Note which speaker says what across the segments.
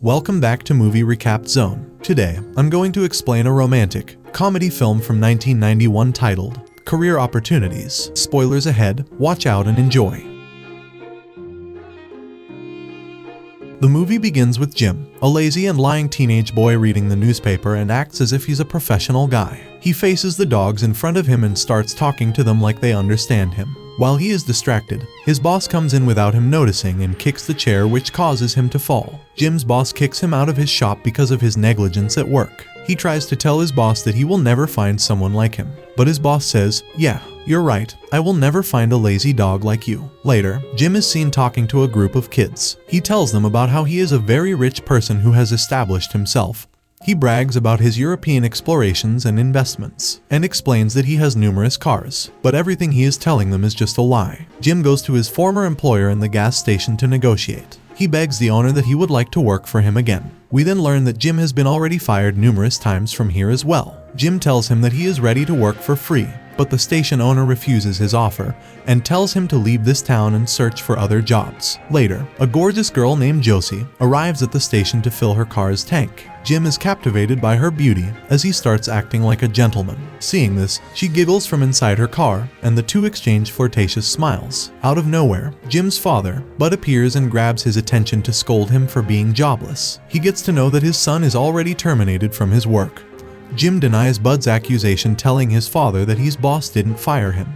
Speaker 1: Welcome back to Movie Recap Zone. Today, I'm going to explain a romantic comedy film from 1991 titled Career Opportunities. Spoilers ahead, watch out and enjoy. The movie begins with Jim, a lazy and lying teenage boy reading the newspaper and acts as if he's a professional guy. He faces the dogs in front of him and starts talking to them like they understand him. While he is distracted, his boss comes in without him noticing and kicks the chair, which causes him to fall. Jim's boss kicks him out of his shop because of his negligence at work. He tries to tell his boss that he will never find someone like him, but his boss says, "Yeah, you're right, I will never find a lazy dog like you." Later, Jim is seen talking to a group of kids. He tells them about how he is a very rich person who has established himself. He brags about his European explorations and investments, and explains that he has numerous cars, but everything he is telling them is just a lie. Jim goes to his former employer in the gas station to negotiate. He begs the owner that he would like to work for him again. We then learn that Jim has been already fired numerous times from here as well. Jim tells him that he is ready to work for free, but the station owner refuses his offer and tells him to leave this town and search for other jobs. Later, a gorgeous girl named Josie arrives at the station to fill her car's tank. Jim is captivated by her beauty as he starts acting like a gentleman. Seeing this, she giggles from inside her car, and the two exchange flirtatious smiles. Out of nowhere, Jim's father, Bud, appears and grabs his attention to scold him for being jobless. He gets to know that his son is already terminated from his work. Jim denies Bud's accusation, telling his father that his boss didn't fire him,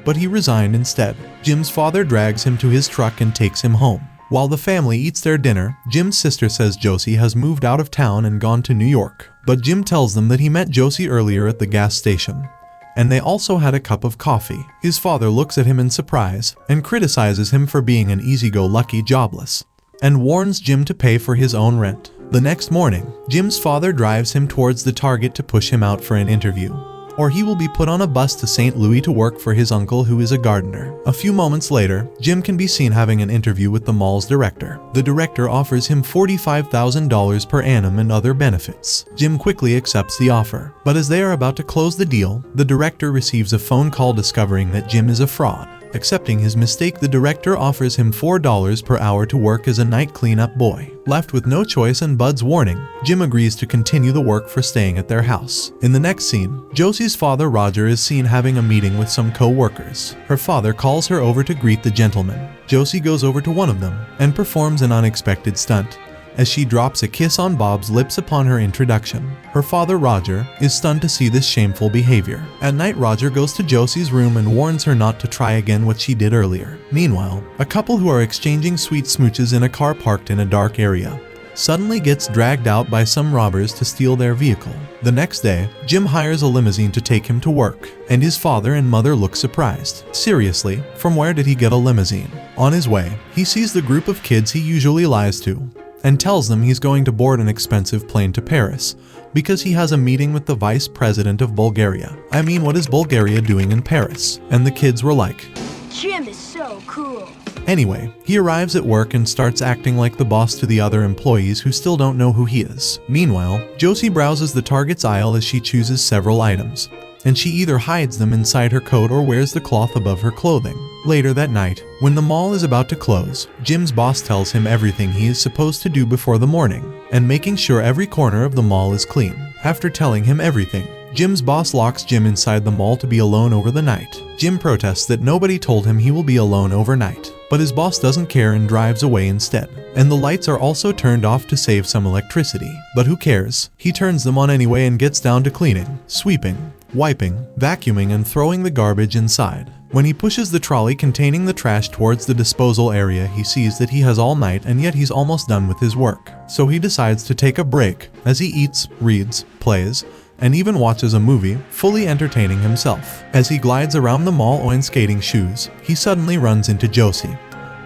Speaker 1: but he resigned instead. Jim's father drags him to his truck and takes him home. While the family eats their dinner, Jim's sister says Josie has moved out of town and gone to New York, but Jim tells them that he met Josie earlier at the gas station, and they also had a cup of coffee. His father looks at him in surprise and criticizes him for being an easy-go-lucky jobless, and warns Jim to pay for his own rent. The next morning, Jim's father drives him towards the Target to push him out for an interview, or he will be put on a bus to St. Louis to work for his uncle, who is a gardener. A few moments later, Jim can be seen having an interview with the mall's director. The director offers him $45,000 per annum and other benefits. Jim quickly accepts the offer, but as they are about to close the deal, the director receives a phone call discovering that Jim is a fraud. Accepting his mistake, the director offers him $4 per hour to work as a night cleanup boy. Left with no choice and Bud's warning, Jim agrees to continue the work for staying at their house. In the next scene, Josie's father Roger is seen having a meeting with some co-workers. Her father calls her over to greet the gentleman. Josie goes over to one of them and performs an unexpected stunt, as she drops a kiss on Bob's lips upon her introduction. Her father, Roger, is stunned to see this shameful behavior. At night, Roger goes to Josie's room and warns her not to try again what she did earlier. Meanwhile, a couple who are exchanging sweet smooches in a car parked in a dark area suddenly gets dragged out by some robbers to steal their vehicle. The next day, Jim hires a limousine to take him to work, and his father and mother look surprised. Seriously, from where did he get a limousine? On his way, he sees the group of kids he usually lies to, and tells them he's going to board an expensive plane to Paris because he has a meeting with the vice president of Bulgaria. I mean, what is Bulgaria doing in Paris? And the kids were like,
Speaker 2: "Jim is so cool."
Speaker 1: Anyway, he arrives at work and starts acting like the boss to the other employees who still don't know who he is. Meanwhile, Josie browses the Target's aisle as she chooses several items, and she either hides them inside her coat or wears the cloth above her clothing. Later that night, when the mall is about to close, Jim's boss tells him everything he is supposed to do before the morning, and making sure every corner of the mall is clean. After telling him everything, Jim's boss locks Jim inside the mall to be alone over the night. Jim protests that nobody told him he will be alone overnight, but his boss doesn't care and drives away instead. And the lights are also turned off to save some electricity. But who cares? He turns them on anyway and gets down to cleaning, sweeping, wiping, vacuuming, and throwing the garbage inside. When he pushes the trolley containing the trash towards the disposal area, he sees that he has all night and yet he's almost done with his work. So he decides to take a break as he eats, reads, plays, and even watches a movie, fully entertaining himself. As he glides around the mall in skating shoes, he suddenly runs into Josie,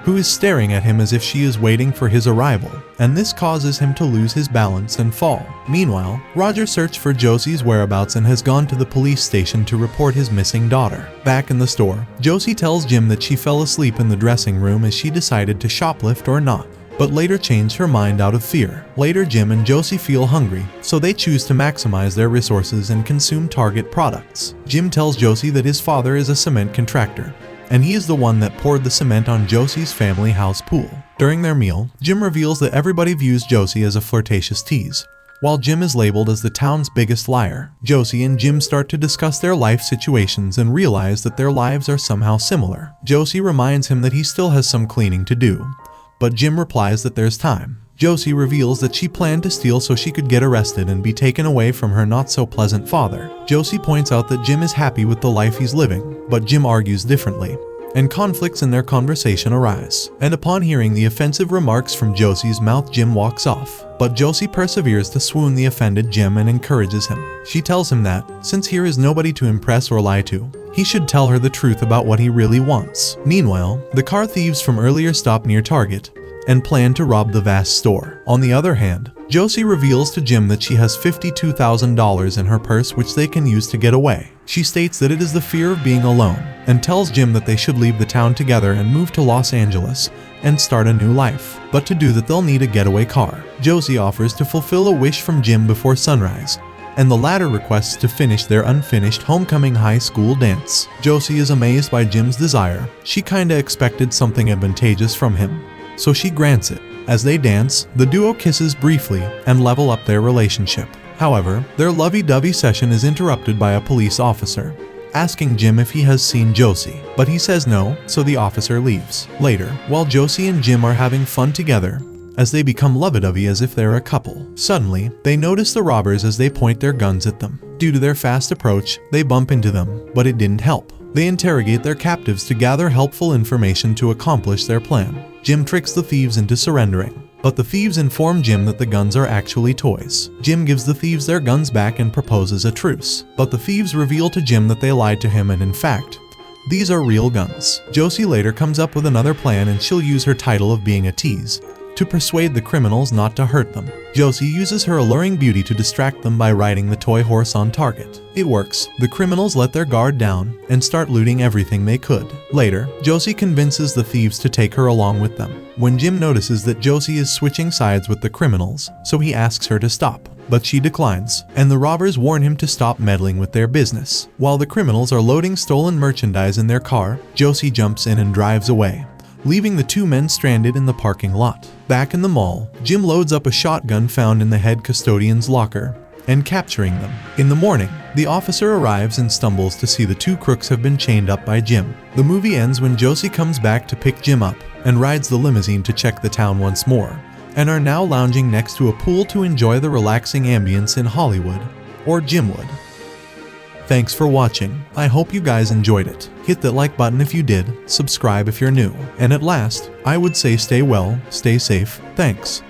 Speaker 1: who is staring at him as if she is waiting for his arrival, and this causes him to lose his balance and fall. Meanwhile, Roger searched for Josie's whereabouts and has gone to the police station to report his missing daughter. Back in the store, Josie tells Jim that she fell asleep in the dressing room as she decided to shoplift or not, but later changed her mind out of fear. Later, Jim and Josie feel hungry, so they choose to maximize their resources and consume Target products. Jim tells Josie that his father is a cement contractor, and he is the one that poured the cement on Josie's family house pool. During their meal, Jim reveals that everybody views Josie as a flirtatious tease, while Jim is labeled as the town's biggest liar. Josie and Jim start to discuss their life situations and realize that their lives are somehow similar. Josie reminds him that he still has some cleaning to do, but Jim replies that there's time. Josie reveals that she planned to steal so she could get arrested and be taken away from her not-so-pleasant father. Josie points out that Jim is happy with the life he's living, but Jim argues differently, and conflicts in their conversation arise. And upon hearing the offensive remarks from Josie's mouth, Jim walks off. But Josie perseveres to swoon the offended Jim and encourages him. She tells him that, since here is nobody to impress or lie to, he should tell her the truth about what he really wants. Meanwhile, the car thieves from earlier stop near Target and plan to rob the vast store. On the other hand, Josie reveals to Jim that she has $52,000 in her purse which they can use to get away. She states that it is the fear of being alone, and tells Jim that they should leave the town together and move to Los Angeles and start a new life. But to do that they'll need a getaway car. Josie offers to fulfill a wish from Jim before sunrise, and the latter requests to finish their unfinished homecoming high school dance. Josie is amazed by Jim's desire. She kinda expected something advantageous from him, so she grants it. As they dance, the duo kisses briefly and level up their relationship. However, their lovey-dovey session is interrupted by a police officer, asking Jim if he has seen Josie, but he says no, so the officer leaves. Later, while Josie and Jim are having fun together, as they become lovey-dovey as if they're a couple, suddenly, they notice the robbers as they point their guns at them. Due to their fast approach, they bump into them, but it didn't help. They interrogate their captives to gather helpful information to accomplish their plan. Jim tricks the thieves into surrendering, but the thieves inform Jim that the guns are actually toys. Jim gives the thieves their guns back and proposes a truce, but the thieves reveal to Jim that they lied to him and in fact, these are real guns. Josie later comes up with another plan and she'll use her title of being a tease to persuade the criminals not to hurt them. Josie uses her alluring beauty to distract them by riding the toy horse on target. It works. The criminals let their guard down and start looting everything they could. Later, Josie convinces the thieves to take her along with them, when Jim notices that Josie is switching sides with the criminals, so he asks her to stop. But she declines, and the robbers warn him to stop meddling with their business. While the criminals are loading stolen merchandise in their car, Josie jumps in and drives away, leaving the two men stranded in the parking lot. Back in the mall, Jim loads up a shotgun found in the head custodian's locker and capturing them. In the morning, the officer arrives and stumbles to see the two crooks have been chained up by Jim. The movie ends when Josie comes back to pick Jim up and rides the limousine to check the town once more, and are now lounging next to a pool to enjoy the relaxing ambience in Hollywood, or Jimwood. Thanks for watching. I hope you guys enjoyed it. Hit that like button if you did, subscribe if you're new, and at last, I would say stay well, stay safe, thanks.